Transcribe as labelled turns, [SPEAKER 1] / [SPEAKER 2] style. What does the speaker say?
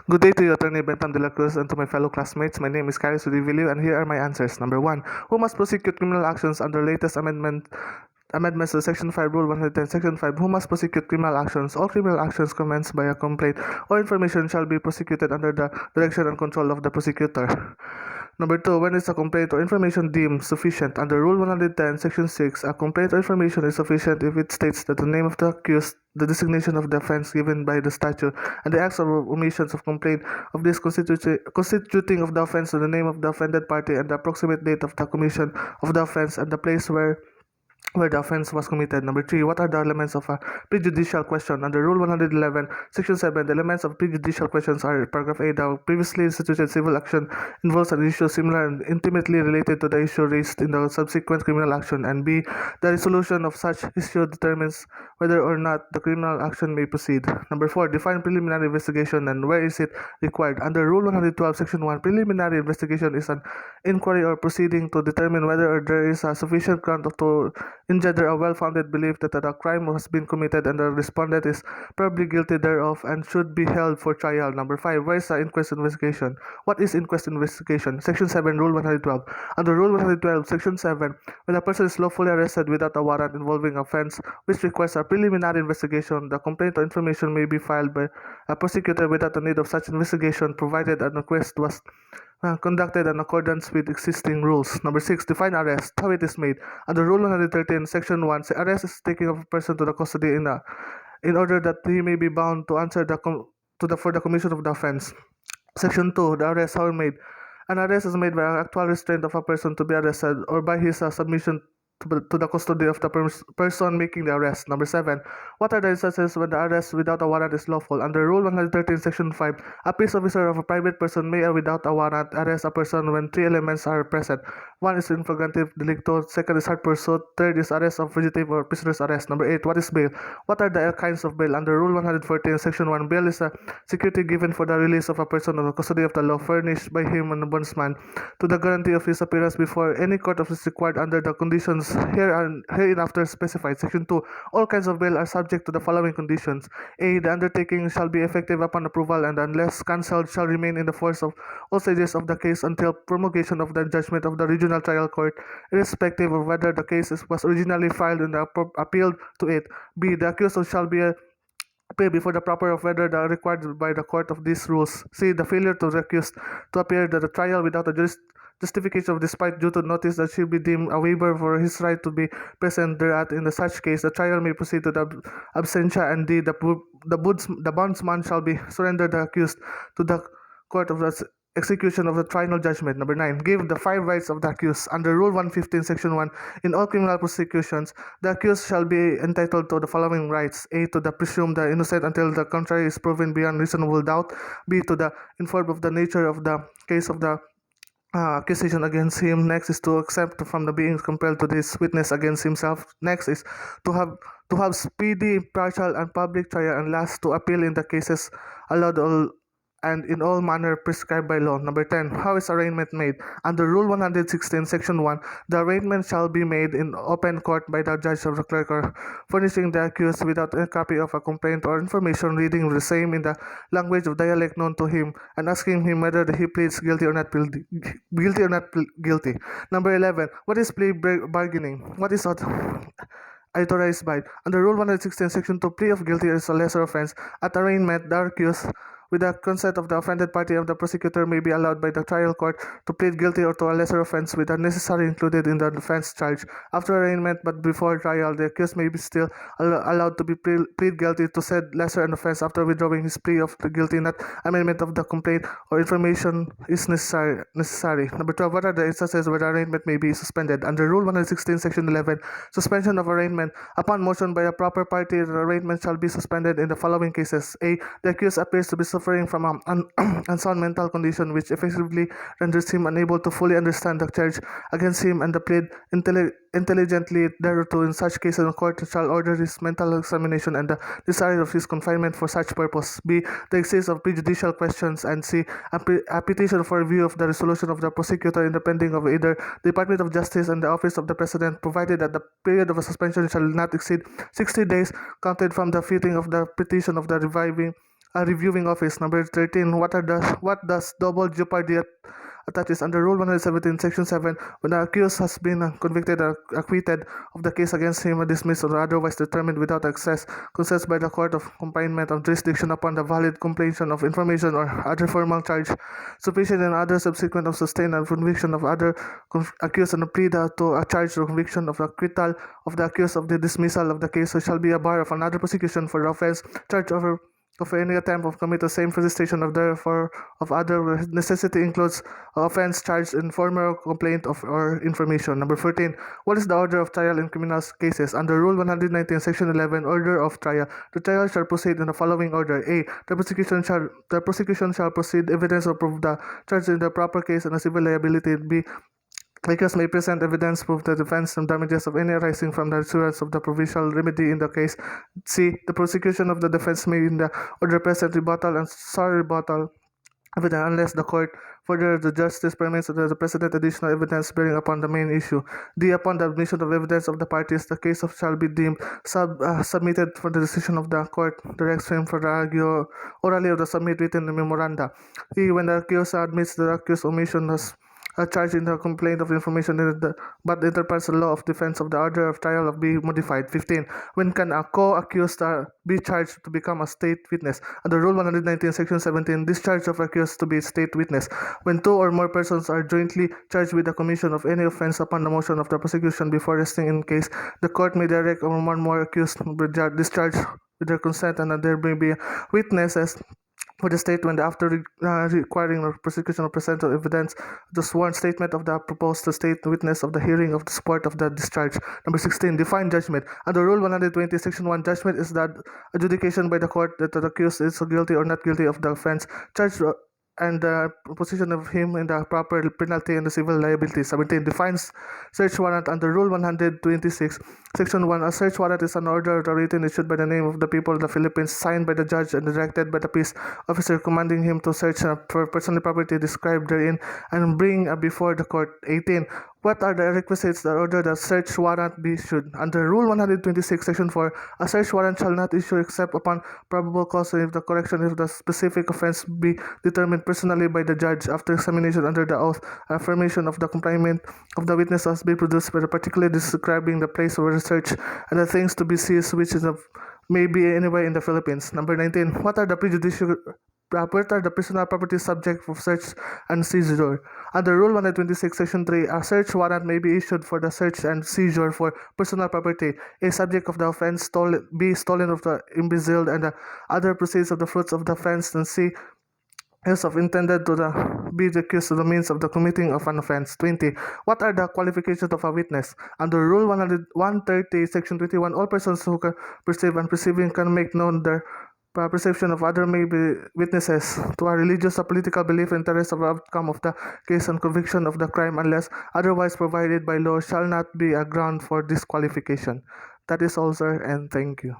[SPEAKER 1] Good day to you, Attorney Bentham de la Cruz, and to my fellow classmates. My name is Carlos Udivilio, and here are my answers. Number 1. Who must prosecute criminal actions under latest amendments to Section 5, Rule 110, Section 5, who must prosecute criminal actions? All criminal actions commenced by a complaint or information shall be prosecuted under the direction and control of the prosecutor. Number 2, when is a complaint or information deemed sufficient? Under Rule 110, Section 6, a complaint or information is sufficient if it states that the name of the accused, the designation of the offense given by the statute, and the acts or omissions of complaint of this constituting of the offense, to the name of the offended party, and the approximate date of the commission of the offense, and the place where the offense was committed. Number 3, what are the elements of a prejudicial question? Under Rule 111, Section 7, the elements of prejudicial questions are: Paragraph A, the previously instituted civil action involves an issue similar and intimately related to the issue raised in the subsequent criminal action, and B, the resolution of such issue determines whether or not the criminal action may proceed. Number 4, define preliminary investigation and where is it required. Under Rule 112, Section 1, preliminary investigation is an inquiry or proceeding to determine whether there is a sufficient ground to engender a well-founded belief that a crime has been committed and the respondent is probably guilty thereof and should be held for trial. Number 5, where is the inquest investigation? What is inquest investigation? Section 7, Rule 112. Under Rule 112, Section 7, when a person is lawfully arrested without a warrant involving offense which requires a preliminary investigation, the complaint or information may be filed by a prosecutor without the need of such investigation, provided an inquest was conducted in accordance with existing rules. Number 6, define arrest, how it is made. Under Rule 113, Section 1, arrest is taking of a person to the custody in order that he may be bound to answer for the commission of the offense. Section 2, the arrest how made. An arrest is made by actual restraint of a person to be arrested or by his submission to the custody of the person making the arrest. Number 7, what are the instances when the arrest without a warrant is lawful? Under Rule 113, Section 5, a peace officer of a private person may, without a warrant, arrest a person when 3 elements are present. 1 is in flagrante delicto, 2nd is hard pursuit, 3rd is arrest of fugitive or prisoner's arrest. Number 8, what is bail? What are the kinds of bail? Under Rule 114, Section 1, bail is a security given for the release of a person of the custody of the law, furnished by him and the bondsman, to the guarantee of his appearance before any court of is required under the conditions hereinafter specified. Section 2, all kinds of bail are subject to the following conditions. A, the undertaking shall be effective upon approval, and unless cancelled shall remain in the force of all stages of the case until promulgation of the judgment of the regional trial court, irrespective of whether the case was originally filed and appealed to it. B, the accused shall be appear before the proper of whether the required by the court of these rules. C, the failure to the accused to appear at the trial without a justification of despite due to notice that should be deemed a waiver for his right to be present thereat. In such case, the trial may proceed to the absentia, and D, the bondsman shall be surrendered the accused to the court of the execution of the final judgment. Number 9, give the 5 rights of the accused. Under Rule 115, Section 1, in all criminal prosecutions, the accused shall be entitled to the following rights: A, to the presume the innocent until the contrary is proven beyond reasonable doubt; B, to the informed of the nature of the case of the accusation against him. Next is to accept from the being compelled to this witness against himself. Next is to have speedy, impartial, and public trial, and last, to appeal in the cases allowed and in all manner prescribed by law. Number 10, how is arraignment made? Under Rule 116, Section 1, the arraignment shall be made in open court by the judge of the clerk, or furnishing the accused without a copy of a complaint or information, reading the same in the language of dialect known to him, and asking him whether he pleads guilty or not guilty. Number 11, what is plea bargaining? What is authorized by? Under Rule 116, Section 2, plea of guilty is a lesser offense. At arraignment, the accused, with the consent of the offended party of the prosecutor, may be allowed by the trial court to plead guilty or to a lesser offense with the necessary included in the offense charge. After arraignment but before trial, the accused may be still allowed to be plead guilty to said lesser offense after withdrawing his plea of guilty, not amendment of the complaint or information is necessary. Number 12, what are the instances where the arraignment may be suspended? Under Rule 116, Section 11, suspension of arraignment. Upon motion by a proper party, the arraignment shall be suspended in the following cases. A, the accused appears to be suffering from an unsound mental condition which effectively renders him unable to fully understand the charge against him and the plead intelligently thereto. In such case, the court shall order his mental examination and the desire of his confinement for such purpose. B, the existence of prejudicial questions. And C, a petition for review of the resolution of the prosecutor independent of either the Department of Justice and the Office of the President, provided that the period of a suspension shall not exceed 60 days counted from the filing of the petition of the reviving reviewing office. Number 13, what does double jeopardy attaches under Rule 117, Section 7, when the accused has been convicted or acquitted of the case against him or dismissed or otherwise determined without access, consent by the court of confinement of jurisdiction upon the valid completion of information or other formal charge, sufficient and other subsequent of sustained and conviction of other accused and plead to a charge or conviction of acquittal of the accused of the dismissal of the case, so shall be a bar of another prosecution for the offense charged of any attempt of commit the same station of therefore of other necessity includes offense charged in former complaint of or information. Number 14. What is the order of trial in criminal cases? Under Rule 119, Section 11, Order of Trial. The trial shall proceed in the following order. A. The prosecution shall proceed evidence or prove the charge in the proper case and a civil liability. B. Accused may present evidence proof the defense and damages of any arising from the assurance of the provisional remedy in the case. C. The prosecution of the defense may in the order present rebuttal and sorry rebuttal evidence unless the court further the justice permits the present additional evidence bearing upon the main issue. D. Upon the admission of evidence of the parties, the case of shall be deemed submitted for the decision of the court. Directs him for the argue orally of the submit written memoranda. E. When the accused admits the accused omission has a charge in the complaint of information but the interprets law of defense of the order of trial of be modified. 15. When can a co-accused be charged to become a state witness? Under Rule 119, Section 17, discharge of accused to be state witness. When two or more persons are jointly charged with the commission of any offense upon the motion of the prosecution before resting in case, the court may direct or one more accused be discharged with their consent, and there may be witnesses for the state when after requiring the prosecution of present evidence, the sworn statement of the proposed state witness of the hearing of the support of the discharge. Number 16, define judgment. Under Rule 120, Section 1, judgment is the adjudication by the court that the accused is guilty or not guilty of the offense charged and the position of him in the proper penalty and the civil liability. 17. Defines search warrant. Under Rule 126, Section 1, a search warrant is an order or written issued by the name of the people of the Philippines, signed by the judge and directed by the peace officer commanding him to search for personal property described therein and bring before the court. 18. What are the requisites that order the search warrant be issued? Under Rule 126, Section 4, a search warrant shall not issue except upon probable cause if the correction of the specific offense be determined personally by the judge after examination under the oath, affirmation of the complainant of the witness has been produced by the particularly describing the place of research and the things to be seized which is may be anywhere in the Philippines. Number 19. What are the personal property subject of search and seizure? Under Rule 126, Section 3, a search warrant may be issued for the search and seizure for personal property, a subject of the offense, stolen of the embezzled, and the other proceeds of the fruits of the offense, and C. Use of intended to be the accused of the means of the committing of an offense. 20. What are the qualifications of a witness? Under Rule 130, Section 21, all persons who can perceive and perceiving can make known their perception of other may be witnesses to a religious or political belief interest of the outcome of the case and conviction of the crime unless otherwise provided by law shall not be a ground for disqualification. That is all, sir, and thank you.